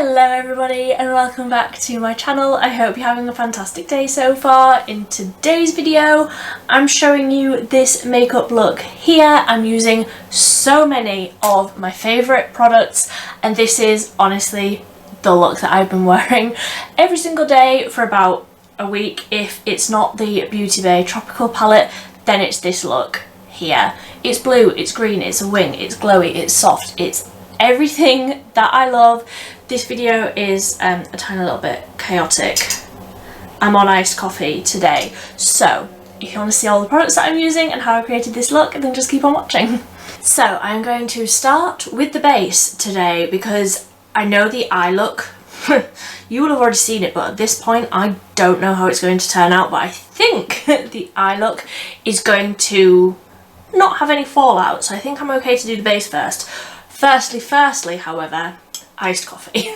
Hello everybody and welcome back to my channel. I hope you're having a fantastic day so far. In today's video I'm showing you this makeup look here. I'm using so many of my favourite products and this is honestly the look that I've been wearing every single day for about a week. If it's not the Beauty Bay Tropical palette, then it's this look here. It's blue, it's green, it's a wing, it's glowy, it's soft, it's everything that I love. This video is a tiny little bit chaotic. I'm on iced coffee today, so if you want to see all the products that I'm using and how I created this look, then just keep on watching. So I'm going to start with the base today because I know the eye look. You will have already seen it, but at this point I don't know how it's going to turn out, but I think the eye look is going to not have any fallout, so I think I'm okay to do the base first. Firstly, however, iced coffee.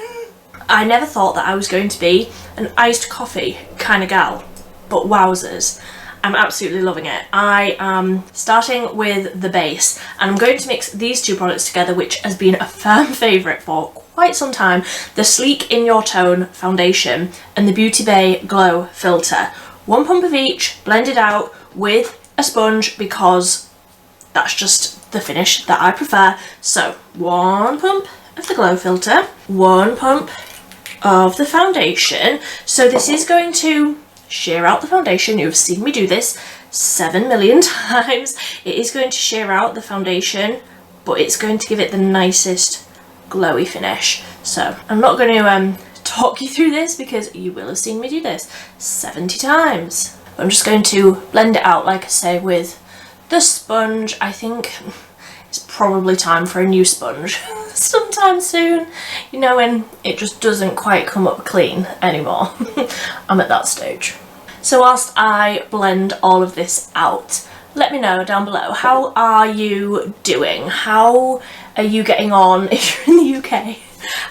I never thought that I was going to be an iced coffee kind of gal, but wowzers, I'm absolutely loving it. I am starting with the base and I'm going to mix these two products together, which has been a firm favourite for quite some time. The Sleek In Your Tone foundation and the Beauty Bay Glow filter. One pump of each, blended out with a sponge because that's just the finish that I prefer. So one pump of the glow filter, one pump of the foundation. So this is going to sheer out the foundation. You've seen me do this 7 million times. It is going to sheer out the foundation, but it's going to give it the nicest glowy finish. So I'm not going to talk you through this because you will have seen me do this 70 times. I'm just going to blend it out, like I say, with the sponge. I think it's probably time for a new sponge sometime soon, you know, when it just doesn't quite come up clean anymore. I'm at that stage. So whilst I blend all of this out, let me know down below, how are you doing? How are you getting on if you're in the UK?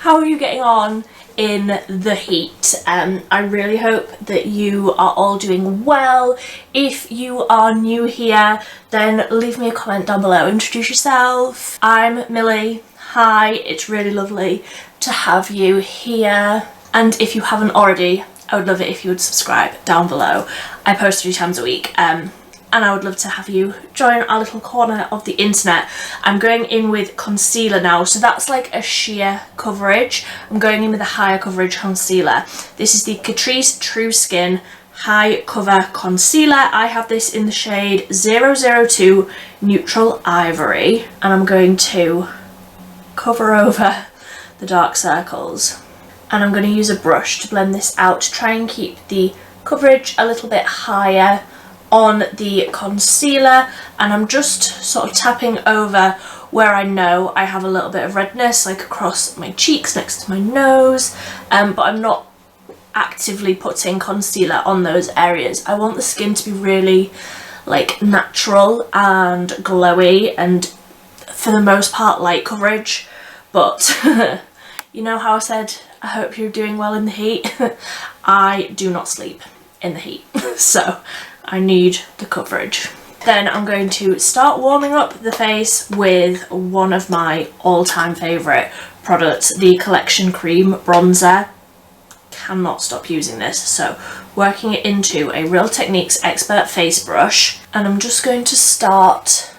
How are you getting on in the heat? I really hope that you are all doing well. If you are new here, then leave me a comment down below, introduce yourself. I'm Millie. Hi, it's really lovely to have you here, and if you haven't already, I would love it if you would subscribe down below. I post 3 times a week and I would love to have you join our little corner of the internet. I'm going in with concealer now, so that's like a sheer coverage. I'm going in with a higher coverage concealer. This is the Catrice True Skin High Cover Concealer. I have this in the shade 002 Neutral Ivory, and I'm going to cover over the dark circles. And I'm going to use a brush to blend this out to try and keep the coverage a little bit higher on the concealer, and I'm just sort of tapping over where I know I have a little bit of redness, like across my cheeks next to my nose, but I'm not actively putting concealer on those areas. I want the skin to be really like natural and glowy and for the most part light coverage, but you know how I said I hope you're doing well in the heat. I do not sleep in the heat, so I need the coverage. Then I'm going to start warming up the face with one of my all-time favourite products, the Collection Cream Bronzer. Cannot stop using this. So working it into a Real Techniques Expert face brush, and I'm just going to start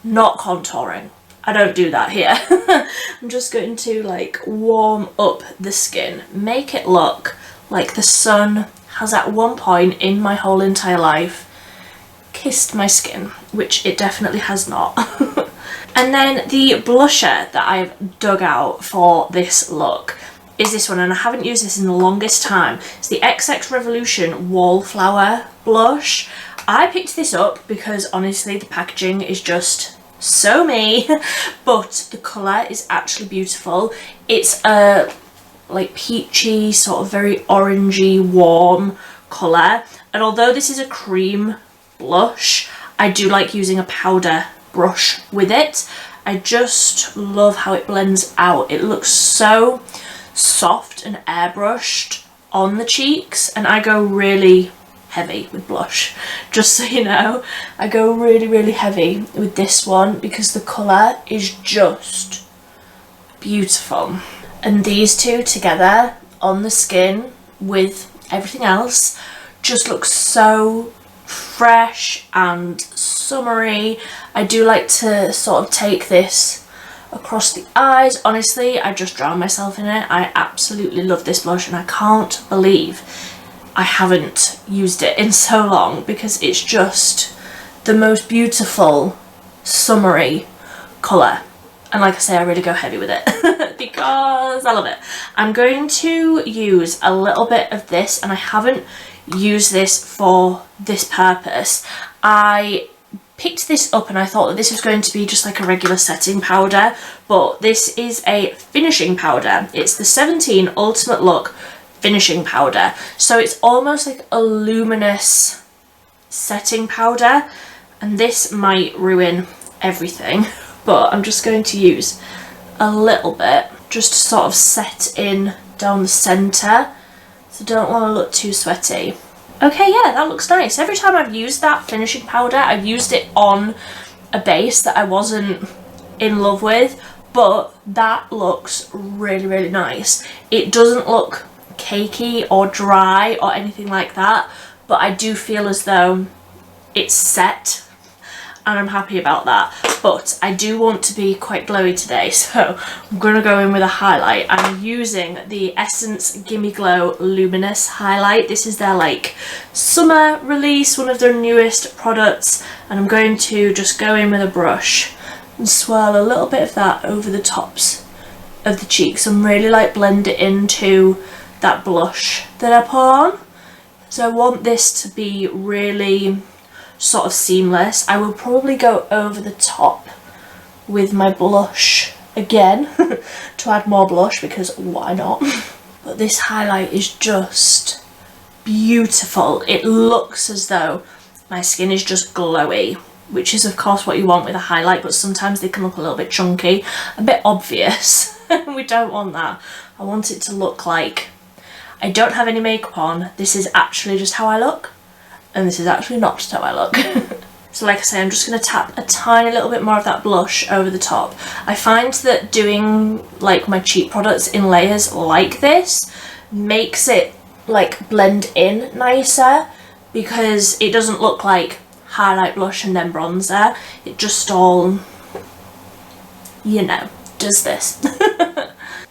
not contouring. I don't do that here. I'm just going to like warm up the skin, make it look like the sun has at one point in my whole entire life kissed my skin, which it definitely has not. And then the blusher that I've dug out for this look is this one, and I haven't used this in the longest time. It's the XX Revolution Wallflower blush. I picked this up because honestly the packaging is just so me, but the colour is actually beautiful. It's a like peachy, sort of very orangey, warm colour, and although this is a cream blush, I do like using a powder brush with it. I just love how it blends out. It looks so soft and airbrushed on the cheeks, and I go really heavy with blush, just so you know. I go really heavy with this one because the colour is just beautiful. And these two together on the skin with everything else just looks so fresh and summery. I do like to sort of take this across the eyes. Honestly, I just drown myself in it. I absolutely love this blush and I can't believe I haven't used it in so long, because it's just the most beautiful summery colour. And like I say, I really go heavy with it because I love it. I'm going to use a little bit of this, and I haven't used this for this purpose. I picked this up and I thought that this was going to be just like a regular setting powder, but this is a finishing powder. It's the 17 Ultimate Look finishing powder. So it's almost like a luminous setting powder, and this might ruin everything, but I'm just going to use a little bit just to sort of set in down the centre, so don't want to look too sweaty. Okay, yeah, that looks nice. Every time I've used that finishing powder, I've used it on a base that I wasn't in love with, but that looks really, really nice. It doesn't look cakey or dry or anything like that, but I do feel as though it's set, and I'm happy about that. But I do want to be quite glowy today, so I'm going to go in with a highlight. I'm using the Essence Gimme Glow Luminous highlight. This is their like summer release, one of their newest products, and I'm going to just go in with a brush and swirl a little bit of that over the tops of the cheeks and really like blend it into that blush that I put on. So I want this to be really sort of seamless. I will probably go over the top with my blush again to add more blush, because why not? But this highlight is just beautiful. It looks as though my skin is just glowy, which is of course what you want with a highlight, but sometimes they can look a little bit chunky, a bit obvious. We don't want that. I want it to look like I don't have any makeup on, this is actually just how I look, and this is actually not just how I look. So like I say, I'm just going to tap a tiny little bit more of that blush over the top. I find that doing like my cheek products in layers like this makes it like blend in nicer, because it doesn't look like highlight, blush and then bronzer. It just all, you know, does this.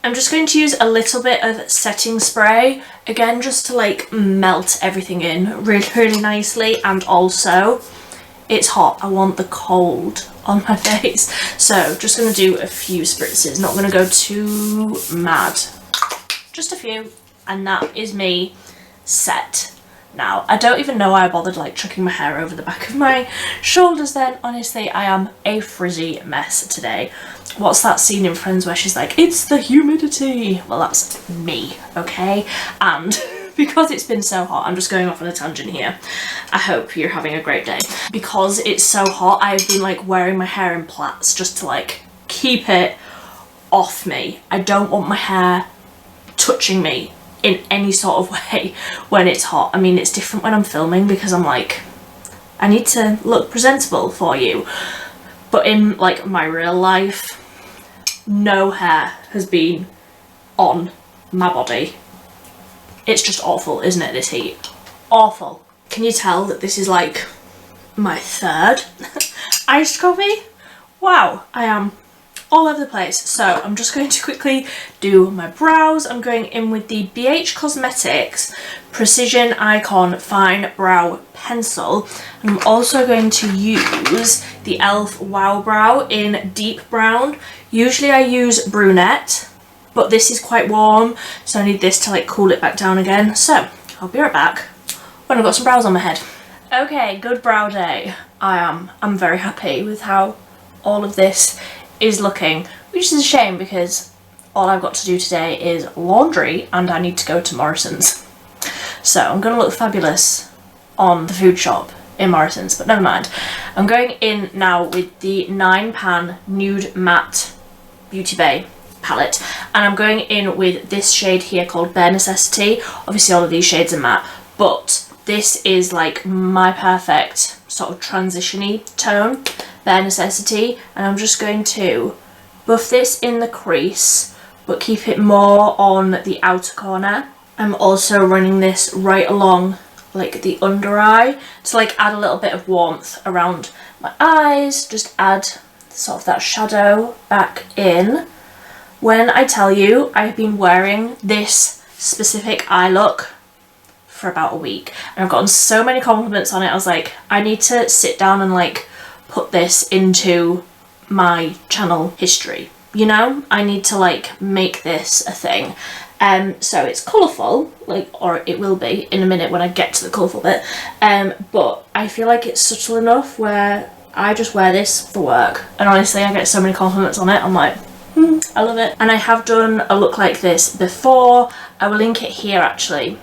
I'm just going to use a little bit of setting spray, again just to like melt everything in really, really nicely, and also it's hot, I want the cold on my face. So just going to do a few spritzes, not going to go too mad, just a few, and that is me set. Now, I don't even know why I bothered like chucking my hair over the back of my shoulders then. Honestly, I am a frizzy mess today. What's that scene in Friends where she's like, it's the humidity? Well, that's me, okay? And because it's been so hot, I'm just going off on a tangent here. I hope you're having a great day. Because it's so hot, I've been like wearing my hair in plaits just to like keep it off me. I don't want my hair touching me in any sort of way when it's hot. I mean, it's different when I'm filming because I'm like, I need to look presentable for you. But in like my real life, no hair has been on my body. It's just awful, isn't it, this heat? Awful. Can you tell that this is like my third iced coffee? Wow, I am all over the place. So I'm just going to quickly do my brows. I'm going in with the BH Cosmetics Precision Icon Fine Brow Pencil. And I'm also going to use the e.l.f. Wow Brow in Deep Brown. Usually I use brunette, but this is quite warm, so I need this to like cool it back down again. So I'll be right back when I've got some brows on my head. Okay, good brow day. I'm very happy with how all of this is looking, which is a shame because all I've got to do today is laundry and I need to go to Morrison's. So I'm going to look fabulous on the food shop in Morrison's, but never mind. I'm going in now with the 9 Pan Nude Matte Beauty Bay palette, and I'm going in with this shade here called Bare Necessity. Obviously all of these shades are matte, but this is like my perfect sort of transition-y tone, Bare Necessity, and I'm just going to buff this in the crease but keep it more on the outer corner. I'm also running this right along like the under eye to like add a little bit of warmth around my eyes, just add sort of that shadow back in. When I tell you I've been wearing this specific eye look for about a week and I've gotten so many compliments on it, I was like, I need to sit down and like put this into my channel history, you know? I need to like make this a thing. So it's colourful, like, or it will be in a minute when I get to the colourful bit, but I feel like it's subtle enough where I just wear this for work, and honestly I get so many compliments on it. I'm like, I love it. And I have done a look like this before. I will link it here actually.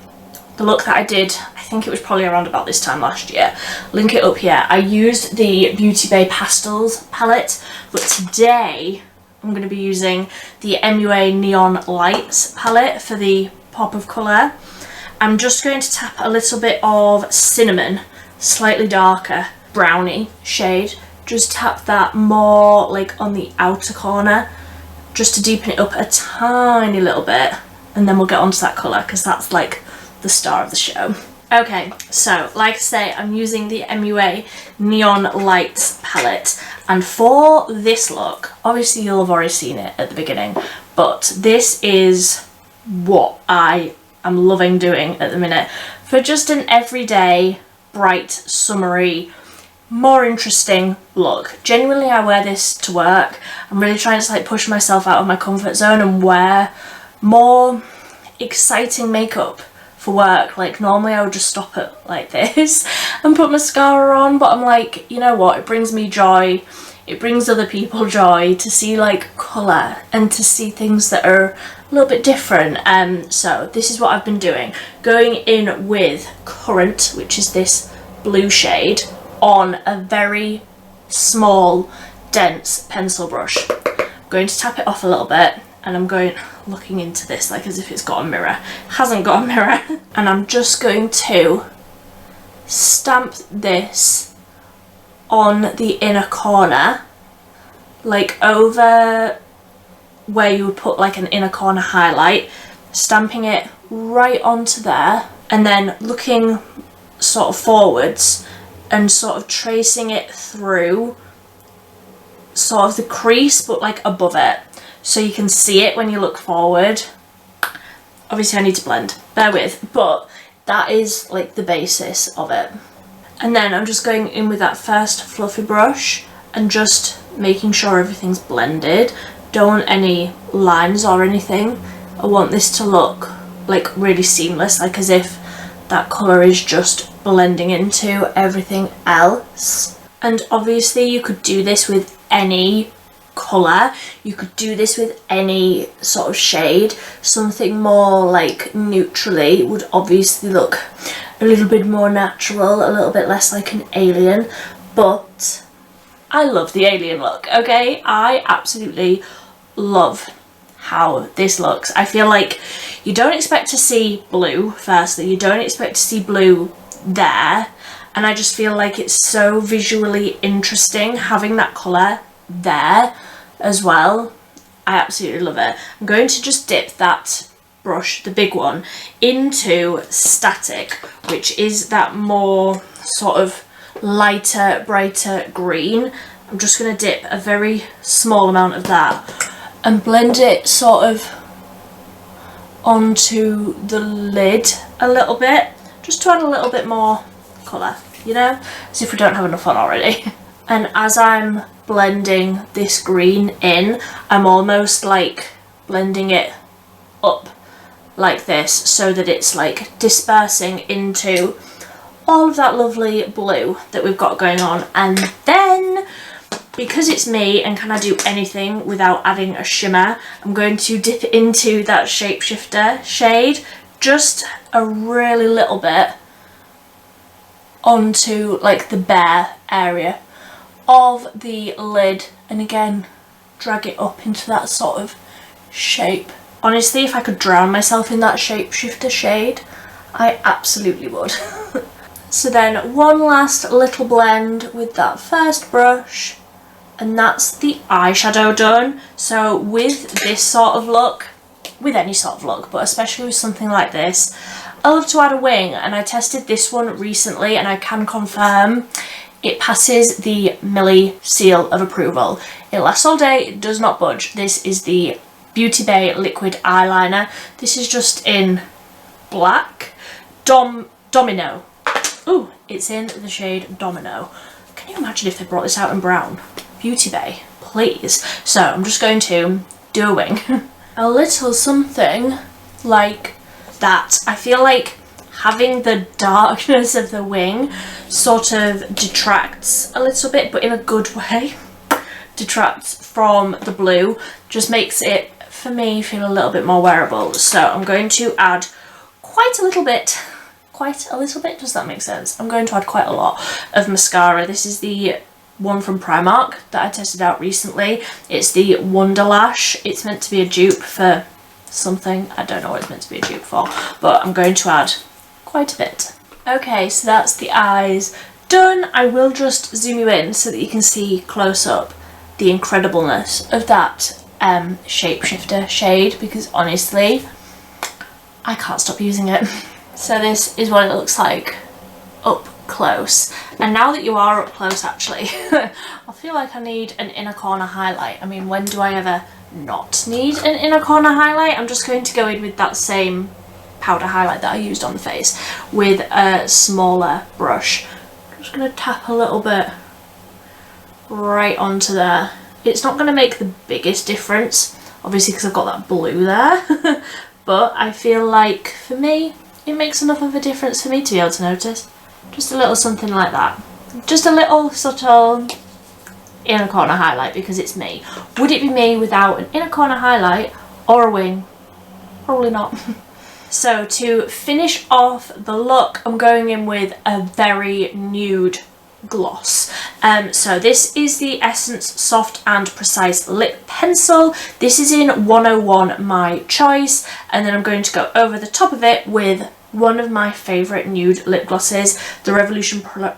The look that I did, I think it was probably around about this time last year. Link it up here. I used the Beauty Bay Pastels palette, but today I'm going to be using the MUA Neon Lights palette for the pop of colour. I'm just going to tap a little bit of Cinnamon, slightly darker brownie shade. Just tap that more like on the outer corner, just to deepen it up a tiny little bit, and then we'll get onto that colour because that's like the star of the show. Okay, so like I say, I'm using the MUA Neon Lights palette, and for this look, obviously you'll have already seen it at the beginning, but this is what I am loving doing at the minute for just an everyday, bright, summery, more interesting look. Genuinely, I wear this to work. I'm really trying to like push myself out of my comfort zone and wear more exciting makeup for work. Like normally I would just stop it like this and put mascara on, but I'm like, you know what, it brings me joy, it brings other people joy to see like colour and to see things that are a little bit different. So this is what I've been doing, going in with Currant, which is this blue shade, on a very small dense pencil brush. I'm going to tap it off a little bit, and I'm going looking into this like as if it's got a mirror. It hasn't got a mirror. And I'm just going to stamp this on the inner corner, like over where you would put like an inner corner highlight, stamping it right onto there, and then looking sort of forwards and sort of tracing it through sort of the crease, but like above it, so you can see it when you look forward. Obviously I need to blend, bear with, but that is like the basis of it. And then I'm just going in with that first fluffy brush and just making sure everything's blended. Don't want any lines or anything. I want this to look like really seamless, like as if that colour is just blending into everything else. And obviously you could do this with any colour, you could do this with any sort of shade. Something more like neutrally would obviously look a little bit more natural, a little bit less like an alien, but I love the alien look, okay? I absolutely love how this looks. I feel like you don't expect to see blue, firstly, you don't expect to see blue there, and I just feel like it's so visually interesting having that colour there as well. I absolutely love it. I'm going to just dip that brush, the big one, into Static, which is that more sort of lighter, brighter green. I'm just going to dip a very small amount of that and blend it sort of onto the lid a little bit, just to add a little bit more colour, you know, as if we don't have enough fun already. And as I'm blending this green in, I'm almost like blending it up like this, so that it's like dispersing into all of that lovely blue that we've got going on. And then, because it's me and can I do anything without adding a shimmer, I'm going to dip into that Shapeshifter shade, just a really little bit, onto like the bare area of the lid, and again drag it up into that sort of shape. Honestly, if I could drown myself in that Shapeshifter shade, I absolutely would. So then one last little blend with that first brush, and that's the eyeshadow done. So with this sort of look, with any sort of look, but especially with something like this. I love to add a wing, and I tested this one recently and I can confirm it passes the Millie seal of approval. It lasts all day, it does not budge. This is the Beauty Bay liquid eyeliner. This is just in black. Domino. Ooh, it's in the shade Domino. Can you imagine if they brought this out in brown? Beauty Bay, please. So I'm just going to do a wing. A little something like that. I feel like having the darkness of the wing sort of detracts a little bit, but in a good way. Detracts from the blue, just makes it, for me, feel a little bit more wearable. So I'm going to add quite a little bit, does that make sense? I'm going to add quite a lot of mascara. This is the one from Primark that I tested out recently. It's the Wonderlash. It's meant to be a dupe for something. I don't know what it's meant to be a dupe for, but I'm going to add quite a bit. Okay, so that's the eyes done. I will just zoom you in so that you can see close up the incredibleness of that Shapeshifter shade, because honestly, I can't stop using it. So this is what it looks like up close. And now that you are up close, actually, I feel like I need an inner corner highlight. I mean, when do I ever not need an inner corner highlight? I'm just going to go in with that same powder highlight that I used on the face with a smaller brush. I'm just going to tap a little bit right onto there. It's not going to make the biggest difference, obviously, because I've got that blue there, but I feel like for me it makes enough of a difference for me to be able to notice. Just a little something like that. Just a little subtle inner corner highlight, because it's me. Would it be me without an inner corner highlight or a wing? Probably not. So to finish off the look, I'm going in with a very nude gloss. So this is the Essence Soft and Precise Lip Pencil. This is in 101 My Choice, and then I'm going to go over the top of it with one of my favourite nude lip glosses, the Revolution Pro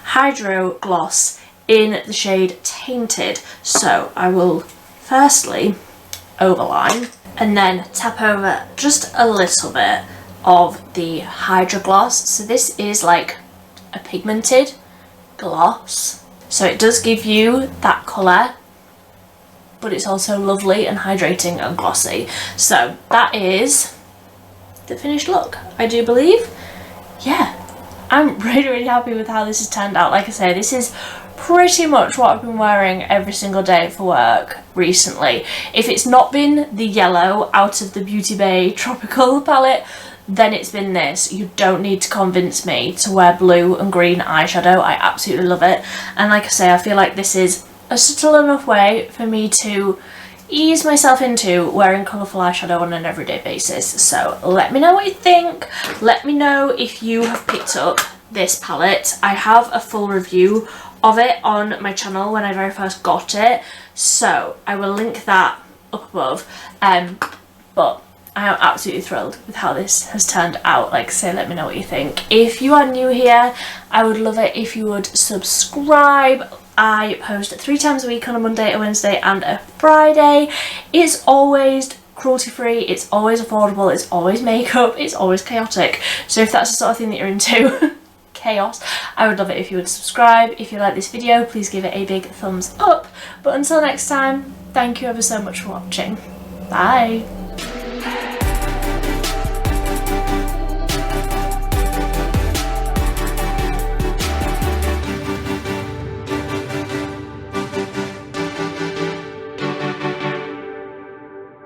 Hydro Gloss in the shade Tainted. So I will firstly overline and then tap over just a little bit of the Hydro Gloss. So this is like a pigmented gloss, so it does give you that colour, but it's also lovely and hydrating and glossy. So that is the finished look, I do believe. Yeah, I'm really happy with how this has turned out. Like I say, this is pretty much what I've been wearing every single day for work recently. If it's not been the yellow out of the Beauty Bay Tropical palette, then it's been this. You don't need to convince me to wear blue and green eyeshadow. I absolutely love it. And like I say, I feel like this is a subtle enough way for me to ease myself into wearing colourful eyeshadow on an everyday basis. So let me know what you think. Let me know if you have picked up this palette. I have a full review of it on my channel when I very first got it, so I will link that up above. But I am absolutely thrilled with how this has turned out. Like I say, let me know what you think. If you are new here, I would love it if you would subscribe. I post 3 times a week on a Monday, a Wednesday and a Friday. It's always cruelty free, it's always affordable, it's always makeup, it's always chaotic. So if that's the sort of thing that you're into, chaos, I would love it if you would subscribe. If you like this video, please give it a big thumbs up. But until next time, thank you ever so much for watching. Bye.